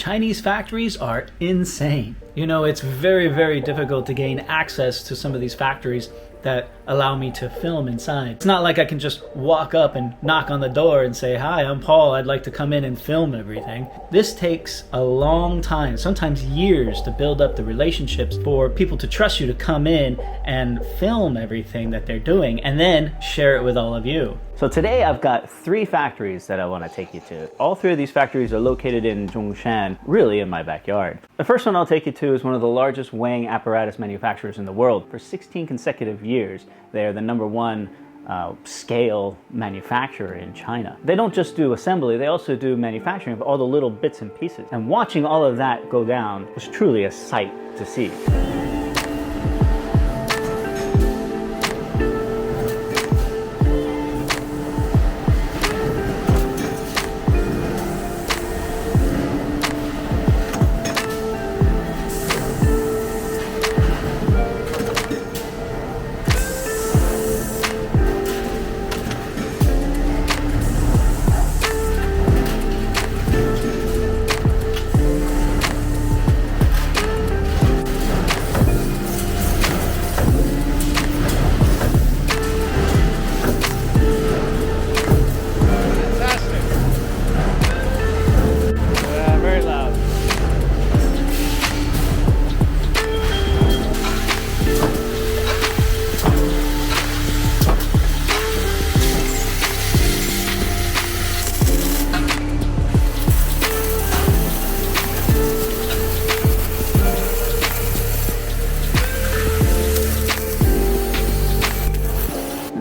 Chinese factories are insane. You know, it's very, very difficult to gain access to some of these factories that allow me to film inside. It's not like I can just walk up and knock on the door and say, "Hi, I'm Paul, I'd like to come in and film everything." This takes a long time, sometimes years, to build up the relationships for people to trust you to come in and film everything that they're doing and then share it with all of you. So today I've got 3 factories that I want to take you to. All 3 of these factories are located in Zhongshan, really in my backyard. The first one I'll take you to is one of the largest weighing apparatus manufacturers in the world. For 16 consecutive years, they are the #1 scale manufacturer in China. They don't just do assembly, they also do manufacturing of all the little bits and pieces. And watching all of that go down was truly a sight to see.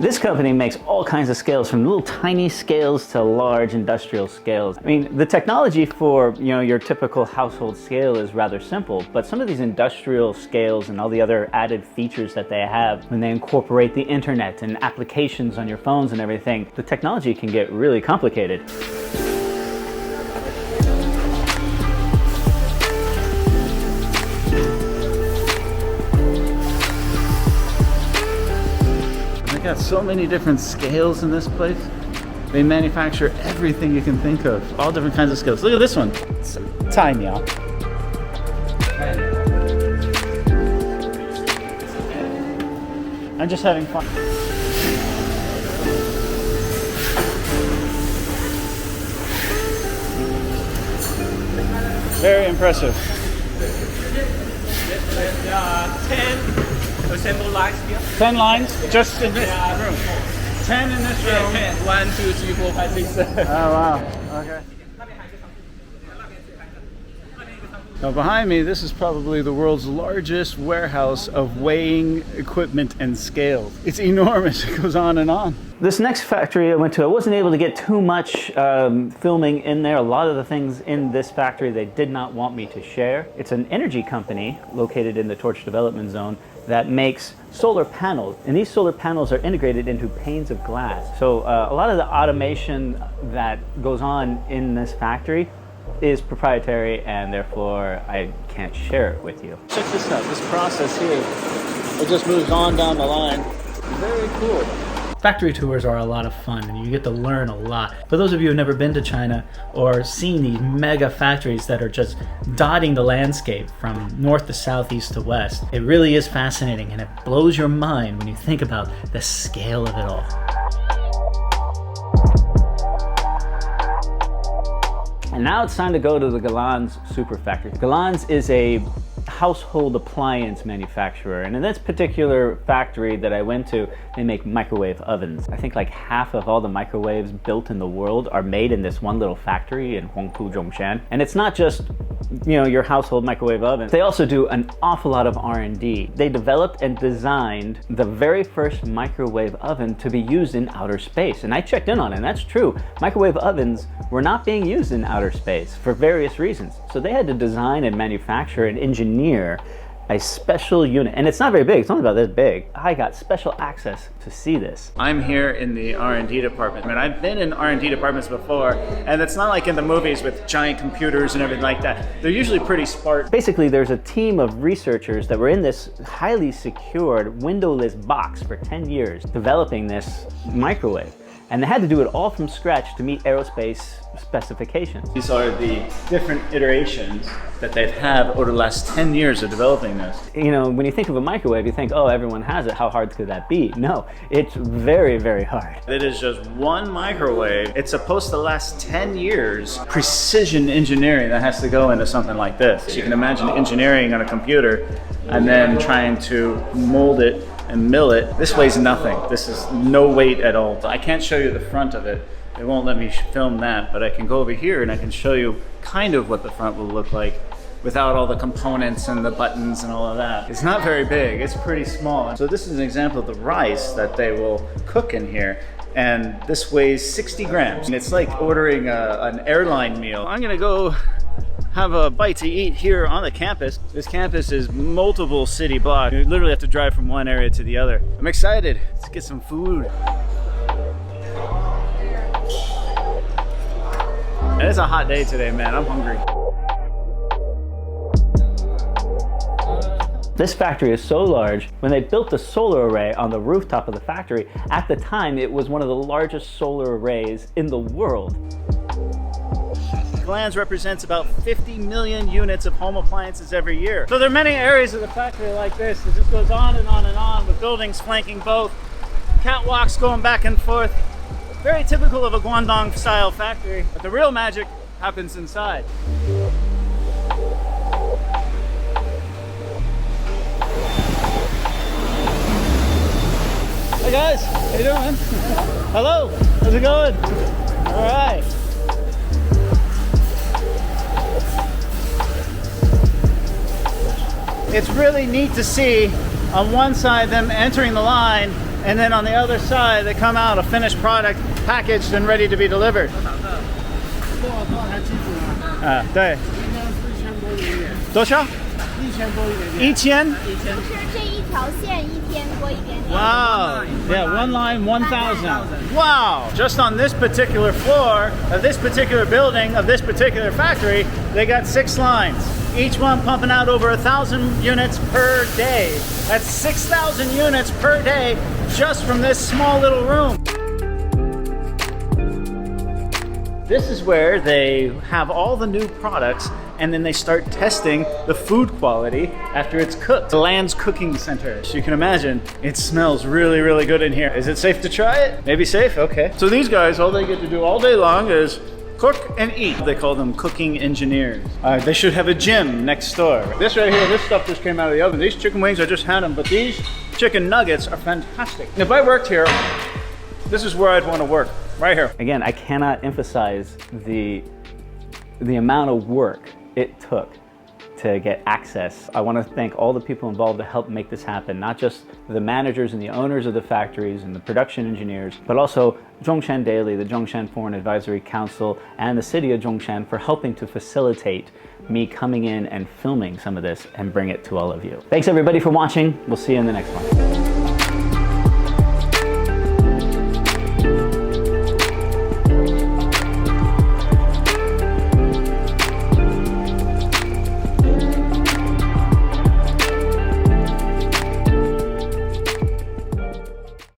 This company makes all kinds of scales, from little tiny scales to large industrial scales. I mean, the technology for, your typical household scale is rather simple, but some of these industrial scales and all the other added features that they have when they incorporate the internet and applications on your phones and everything, the technology can get really complicated. They got so many different scales in this place. They manufacture everything you can think of, all different kinds of scales. Look at this one. It's tiny. I'm just having fun. Very impressive. 10 assemble lines here. 10 lines just in this room. 10 in this room. 10. 1, 2, 3, 4, 5, 6. Oh wow. Okay. Now behind me, this is probably the world's largest warehouse of weighing equipment and scales. It's enormous. It goes on and on. This next factory I went to, I wasn't able to get too much filming in there. A lot of the things in this factory they did not want me to share. It's an energy company located in the Torch Development Zone that makes solar panels, and these solar panels are integrated into panes of glass. So a lot of the automation that goes on in this factory is proprietary, and therefore I can't share it with you. Check this out, this process here, it just moves on down the line. Very cool. Factory tours are a lot of fun and you get to learn a lot. For those of you who have never been to China or seen these mega factories that are just dotting the landscape from north to south, east to west, it really is fascinating and it blows your mind when you think about the scale of it all. And now it's time to go to the Galan's super factory. Galan's is a household appliance manufacturer, and in this particular factory that I went to, they make microwave ovens. I think like half of all the microwaves built in the world are made in this one little factory in Zhongshan. And it's not just, your household microwave oven. They also do an awful lot of R&D. They developed and designed the very first microwave oven to be used in outer space. And I checked in on it, and that's true. Microwave ovens were not being used in outer space for various reasons. So they had to design and manufacture and engineer a special unit, and it's not very big, it's only about this big. I got special access to see this. I'm here in the R&D department. I mean, I've been in R&D departments before, and it's not like in the movies with giant computers and everything like that. They're usually pretty sparse. Basically, there's a team of researchers that were in this highly secured windowless box for 10 years developing this microwave. And they had to do it all from scratch to meet aerospace specifications. These are the different iterations that they've had over the last 10 years of developing this. You know, when you think of a microwave, you think, oh, everyone has it. How hard could that be? No, it's very, very hard. It is just one microwave. It's supposed to last 10 years. Precision engineering that has to go into something like this. So you can imagine engineering on a computer and then trying to mold it and mill it. This weighs nothing. This is no weight at all. I can't show you the front of it. It won't let me film that, but I can go over here and I can show you kind of what the front will look like without all the components and the buttons and all of that. It's not very big, it's pretty small. So this is an example of the rice that they will cook in here. And this weighs 60 grams. And it's like ordering an airline meal. I'm gonna go have a bite to eat here on the campus. This campus is multiple city blocks. You literally have to drive from one area to the other. I'm excited. Let's get some food. And it's a hot day today, man. I'm hungry. This factory is so large, when they built the solar array on the rooftop of the factory, at the time it was one of the largest solar arrays in the world. Glands represents about 50 million units of home appliances every year. So there are many areas of the factory like this. It just goes on and on and on with buildings flanking both, catwalks going back and forth. Very typical of a Guangdong style factory, but the real magic happens inside. Hey guys, how you doing? Hello, how's it going? All right. It's really neat to see on one side them entering the line, and then on the other side they come out a finished product packaged and ready to be delivered. 对，多少？1000。Wow. Yeah, one line, 1,000. Wow. Just on this particular floor of this particular building of this particular factory, they got 6 lines. Each one pumping out over 1,000 units per day. That's 6,000 units per day just from this small little room. This is where they have all the new products and then they start testing the food quality after it's cooked. The Land's Cooking Center. So you can imagine, it smells really, really good in here. Is it safe to try it? Maybe safe? Okay. So these guys, all they get to do all day long is cook and eat. They call them cooking engineers. They should have a gym next door. This right here, this stuff just came out of the oven. These chicken wings, I just had them, but these chicken nuggets are fantastic. And if I worked here, this is where I'd want to work, right here. Again, I cannot emphasize the amount of work it took to get access. I want to thank all the people involved to help make this happen, not just the managers and the owners of the factories and the production engineers, but also Zhongshan Daily, the Zhongshan Foreign Advisory Council, and the city of Zhongshan for helping to facilitate me coming in and filming some of this and bring it to all of you. Thanks everybody for watching. We'll see you in the next one.